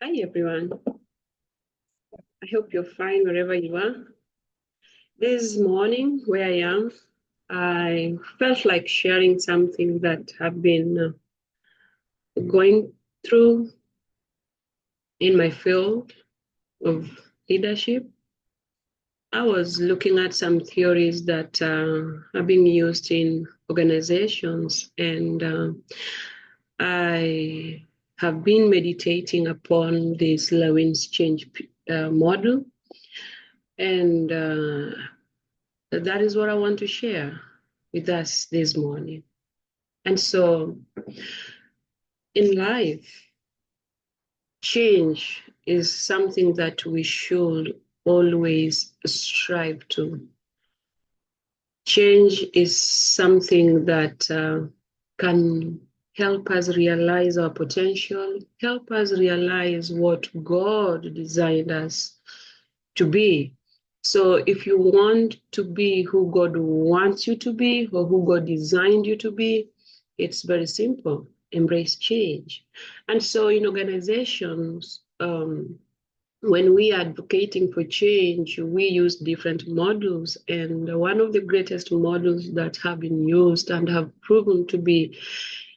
Hi everyone. I hope you're fine wherever you are. This morning, where I am, I felt like sharing something that I've been going through in my field of leadership. I was looking at some theories that are being used in organizations, and I have been meditating upon this Lewin's change model, and that is what I want to share with us this morning. And so in life, change is something that we should always strive to. Change is something that can help us realize our potential, help us realize what God designed us to be. So if you want to be who God wants you to be or who God designed you to be, it's very simple. Embrace change. And so in organizations, when we are advocating for change, we use different models. And one of the greatest models that have been used and have proven to be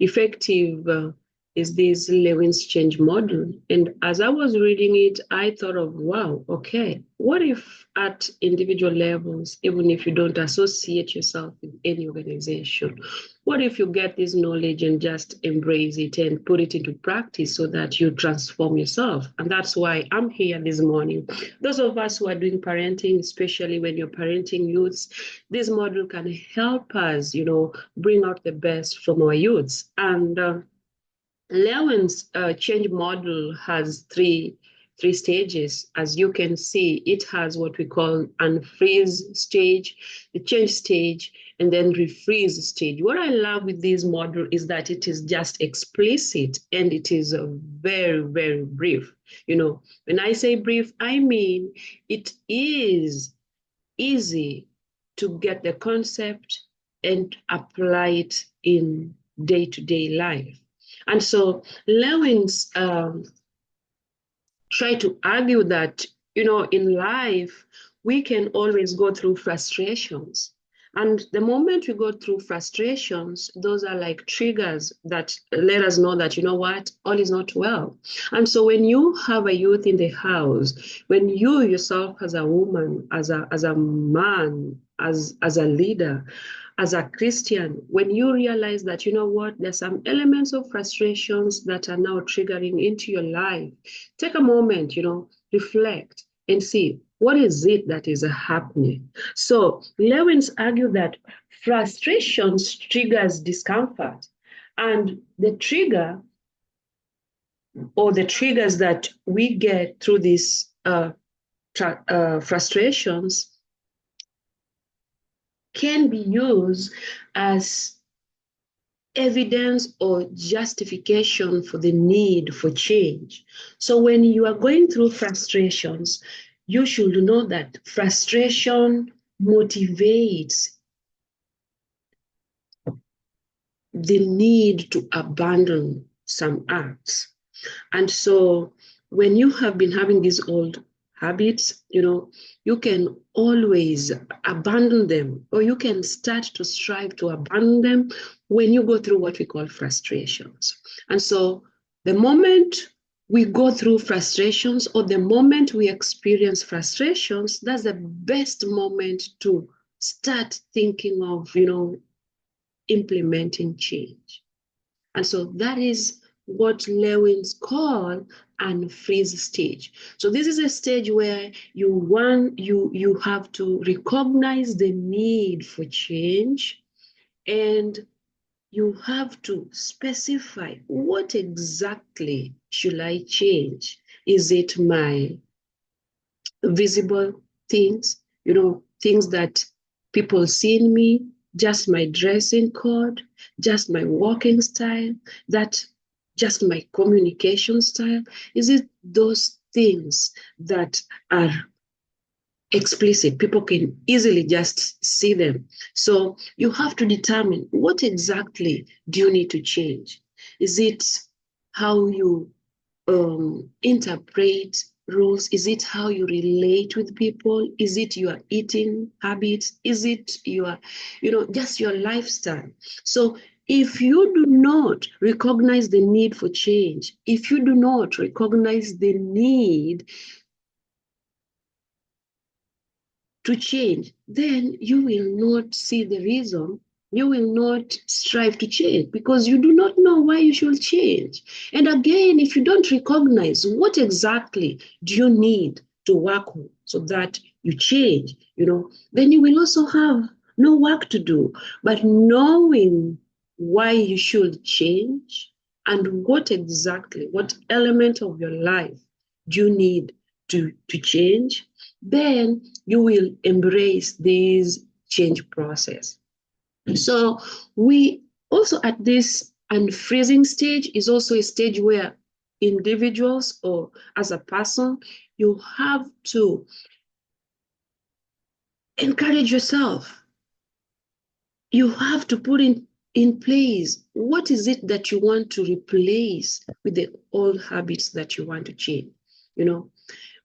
effective is this Lewin's change model. And as I was reading it, I thought of, wow, okay, what if at individual levels, even if you don't associate yourself with any organization, what if you get this knowledge and just embrace it and put it into practice so that you transform yourself? And that's why I'm here this morning. Those of us who are doing parenting, especially when you're parenting youths, this model can help us, bring out the best from our youths. And Lewin's change model has three stages. As you can see, it has what we call unfreeze stage, the change stage, and then refreeze stage. What I love with this model is that it is just explicit and it is very, very brief. When I say brief, I mean it is easy to get the concept and apply it in day-to-day life. And so Lewin's try to argue that, in life, we can always go through frustrations. And the moment we go through frustrations, those are like triggers that let us know that, what, all is not well. And so when you have a youth in the house, when you yourself as a woman, as a man, as a leader, as a Christian, when you realize that, what, there's some elements of frustrations that are now triggering into your life, take a moment, reflect and see what is it that is happening. So Lewin's argue that frustrations triggers discomfort, and the trigger or the triggers that we get through these frustrations can be used as evidence or justification for the need for change. So when you are going through frustrations, you should know that frustration motivates the need to abandon some acts. And so when you have been having these old habits, you can always abandon them, or you can start to strive to abandon them when you go through what we call frustrations. And so the moment we go through frustrations, or the moment we experience frustrations, that's the best moment to start thinking of, implementing change. And so that is what Lewin's call unfreeze stage. So this is a stage where you have to recognize the need for change, and you have to specify what exactly should I change. Is it my visible things, things that people see in me, just my dressing code, just my walking style, that just my communication style? Is it those things that are explicit? People can easily just see them. So you have to determine what exactly do you need to change. Is it how you interpret rules? Is it how you relate with people? Is it your eating habits? Is it your, just your lifestyle? So if you do not recognize the need for change, if you do not recognize the need to change, then you will not see the reason. You will not strive to change because you do not know why you should change. And again, if you don't recognize what exactly do you need to work on so that you change, then you will also have no work to do. But knowing why you should change and what element of your life do you need to change, then you will embrace this change process. So we also at this unfreezing stage is also a stage where individuals or as a person, you have to encourage yourself. You have to put in place what is it that you want to replace with the old habits that you want to change.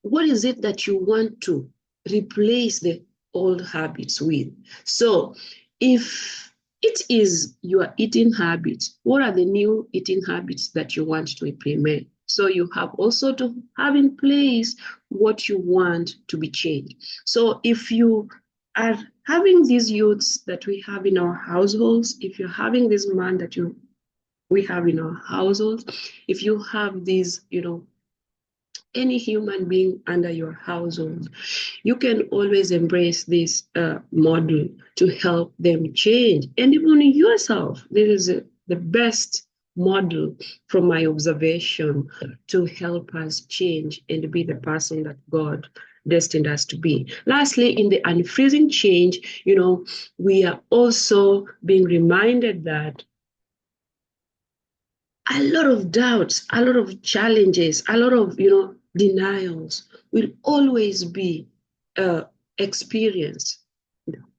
What is it that you want to replace the old habits with? So if it is your eating habits, what are the new eating habits that you want to implement? So you have also to have in place what you want to be changed. So if you are having these youths that we have in our households, if you're having this man that we have in our households, if you have these, any human being under your household, you can always embrace this model to help them change. And even yourself, this is the best model from my observation to help us change and be the person that God destined us to be. Lastly, in the unfreezing change, we are also being reminded that a lot of doubts, a lot of challenges, a lot of, denials will always be experienced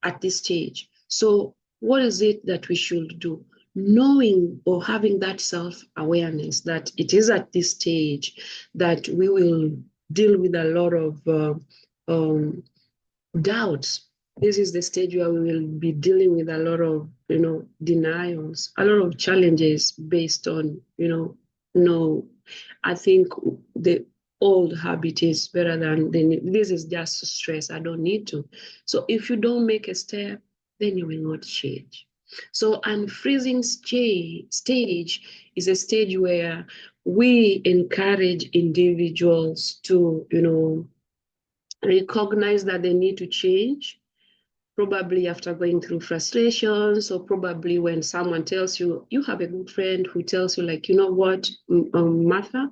at this stage. So what is it that we should do? Knowing or having that self-awareness that it is at this stage that we will deal with a lot of doubts. This is the stage where we will be dealing with a lot of, denials, a lot of challenges based on, no, I think the old habit is better than the new. This is just stress. I don't need to. So if you don't make a step, then you will not change. So unfreezing stage is a stage where we encourage individuals to, recognize that they need to change, probably after going through frustrations, or probably when someone tells you, you have a good friend who tells you, like, you know what, Martha,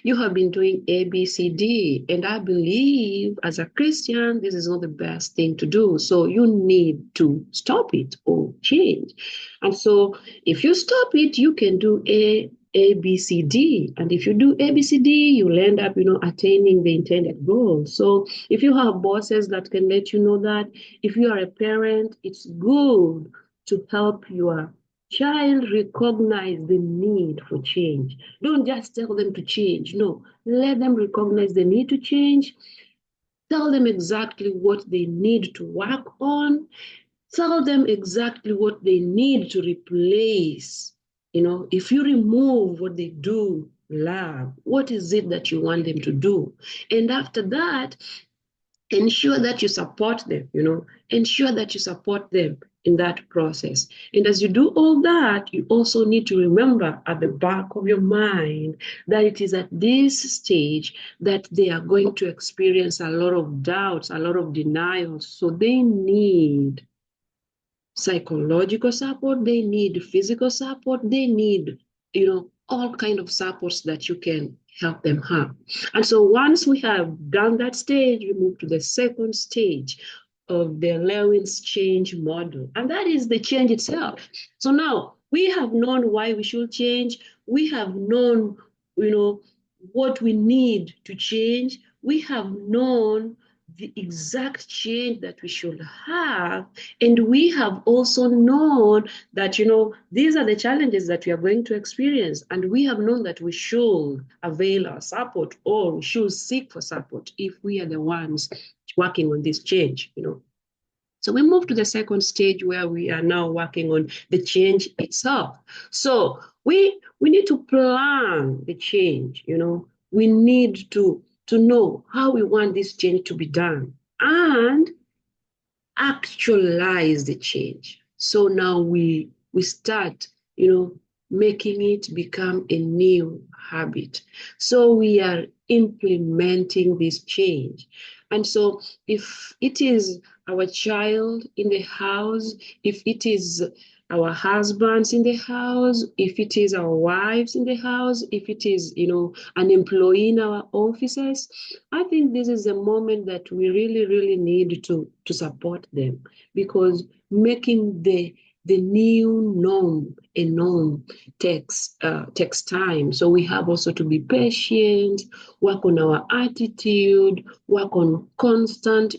you have been doing A, B, C, D, and I believe as a Christian, this is not the best thing to do. So you need to stop it or change. And so if you stop it, you can do A, B, C, D. And if you do A, B, C, D, you'll end up, attaining the intended goal. So if you have bosses that can let you know that, if you are a parent, it's good to help your child recognize the need for change. Don't just tell them to change. No, let them recognize the need to change. Tell them exactly what they need to work on. Tell them exactly what they need to replace. If you remove what they do love, what is it that you want them to do? And after that, ensure that you support them, ensure that you support them in that process. And as you do all that, you also need to remember at the back of your mind that it is at this stage that they are going to experience a lot of doubts, a lot of denials. So they need psychological support, they need physical support, they need, all kind of supports that you can help them have. And so once we have done that stage, we move to the second stage of the Lewin's change model, and that is the change itself. So now we have known why we should change. We have known, what we need to change. We have known the exact change that we should have. And we have also known that, these are the challenges that we are going to experience. And we have known that we should avail our support, or we should seek for support if we are the ones working on this change, So we move to the second stage where we are now working on the change itself. So we need to plan the change, We need to know how we want this change to be done and actualize the change. So now we start, making it become a new habit. So we are implementing this change. And so if it is our child in the house, if it is our husbands in the house, if it is our wives in the house, if it is, an employee in our offices, I think this is a moment that we really, really need to support them, because making the new norm a norm takes time. So we have also to be patient, work on our attitude, work on constant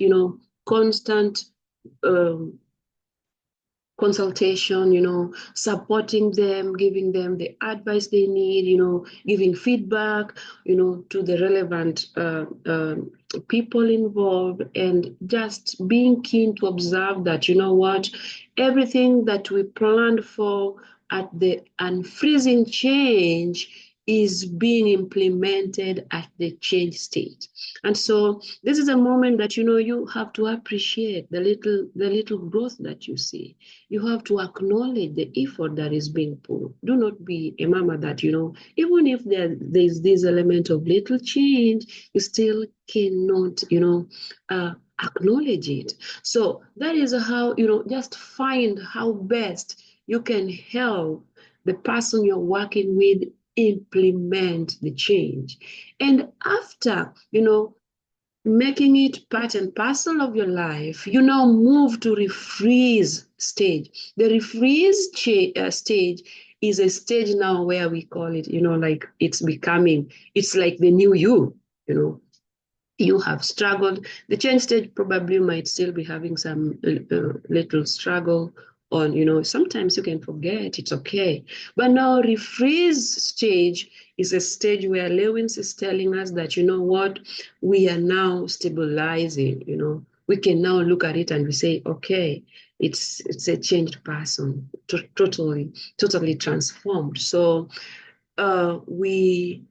consultation, supporting them, giving them the advice they need, giving feedback, to the relevant people involved, and just being keen to observe that, everything that we planned for at the unfreezing change is being implemented at the change stage. And so this is a moment that, you have to appreciate the little growth that you see. You have to acknowledge the effort that is being put. Do not be a mama that, even if there's this element of little change, you still cannot, acknowledge it. So that is how, just find how best you can help the person you're working with implement the change. And after, making it part and parcel of your life, you now move to refreeze stage. The refreeze stage is a stage now where we call it, like it's like the new you have struggled. The change stage probably might still be having some little struggle on, sometimes you can forget, it's okay. But now refreeze stage is a stage where Lewin is telling us that, what, we are now stabilizing, we can now look at it and we say, okay, it's a changed person, totally transformed. So we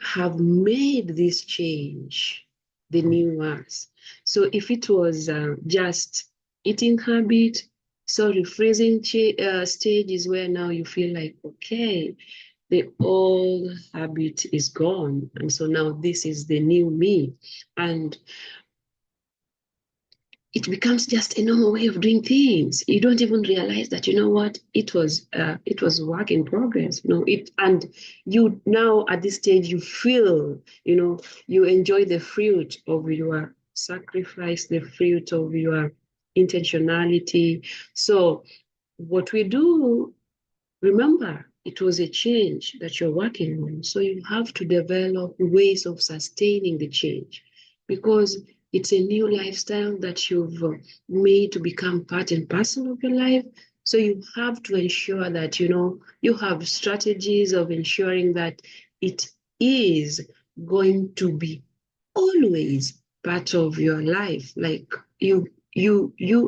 have made this change the new ones. So if it was just eating habit, so refreezing stage is where now you feel like, okay, the old habit is gone. And so now this is the new me. And it becomes just a normal way of doing things. You don't even realize that, what, it was work in progress, and you now at this stage, you feel, you enjoy the fruit of your sacrifice, the fruit of your intentionality. So what we do, remember, it was a change that you're working on. So you have to develop ways of sustaining the change, because it's a new lifestyle that you've made to become part and parcel of your life. So you have to ensure that, you have strategies of ensuring that it is going to be always part of your life. Like you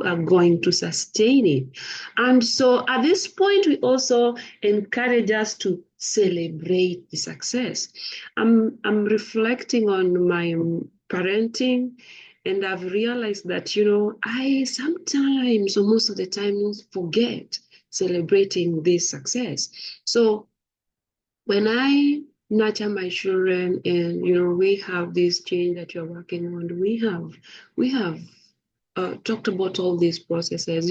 are going to sustain it. And so at this point, we also encourage us to celebrate the success. I'm reflecting on my parenting, and I've realized that, I sometimes, or most of the time, forget celebrating this success. So when I nurture my children, and we have this change that you're working on, we have talked about all these processes.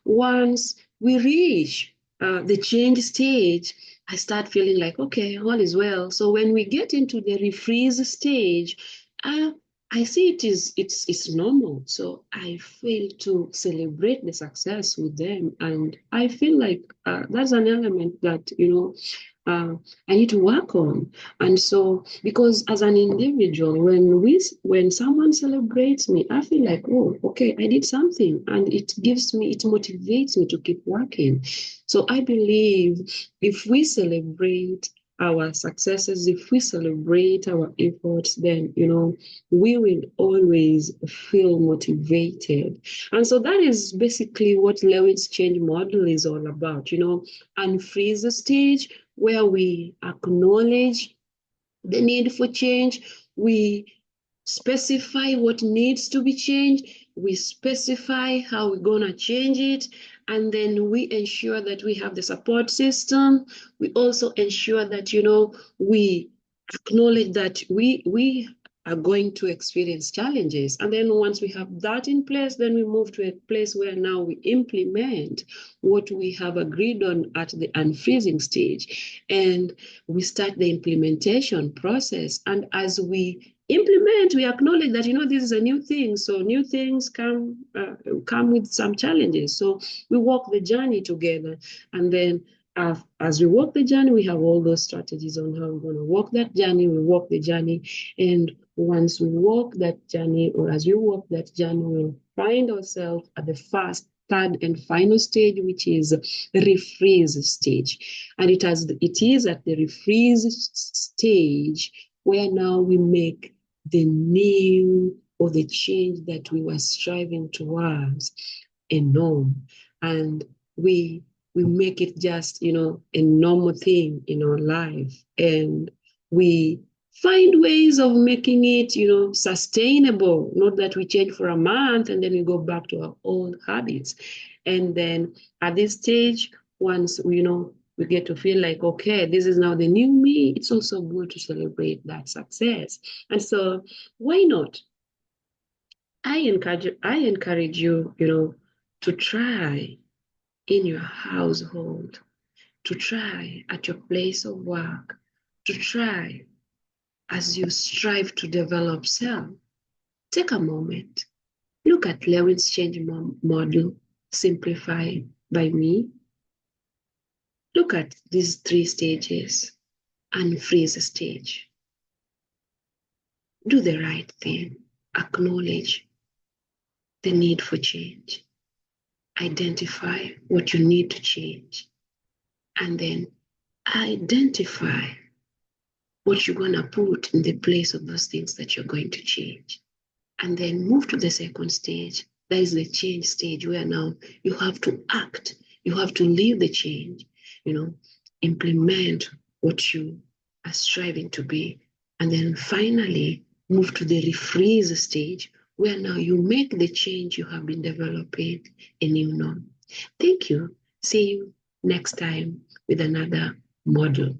Once we reach the change stage, I start feeling like, okay, all is well. So when we get into the refreeze stage, I see it's normal. So I fail to celebrate the success with them, and I feel like that's an element that I need to work on. And so, because as an individual, when someone celebrates me, I feel like, oh, okay, I did something, and it motivates me to keep working. So I believe if we celebrate our successes, if we celebrate our efforts, then we will always feel motivated. And so that is basically what Lewin's change model is all about. Unfreeze the stage where we acknowledge the need for change. We specify what needs to be changed. We specify how we're going to change it. And then we ensure that we have the support system. We also ensure that, we acknowledge that we are going to experience challenges. And then once we have that in place, then we move to a place where now we implement what we have agreed on at the unfreezing stage. And we start the implementation process. And as we implement, we acknowledge that, this is a new thing. So new things come with some challenges. So we walk the journey together. And then as we walk the journey, we have all those strategies on how we're going to walk that journey. We walk the journey. And once we walk that journey, or as we walk that journey, we'll find ourselves at the first, third, and final stage, which is refreeze stage. And it is at the refreeze stage where now we make the new or the change that we were striving towards a norm. And we make it just, a normal thing in our life. And we find ways of making it, sustainable. Not that we change for a month and then we go back to our old habits. And then at this stage, once we get to feel like, okay, this is now the new me, it's also good to celebrate that success. And so why not? I encourage you, to try in your household, to try at your place of work, to try as you strive to develop self. Take a moment. Look at Lewin's change model, simplified by me. Look at these 3 stages and freeze stage. Do the right thing. Acknowledge the need for change. Identify what you need to change. And then identify what you're going to put in the place of those things that you're going to change. And then move to the second stage. That is the change stage, where now you have to act. You have to live the change, implement what you are striving to be. And then finally move to the refreeze stage, where now you make the change you have been developing a new norm. Thank you. See you next time with another model.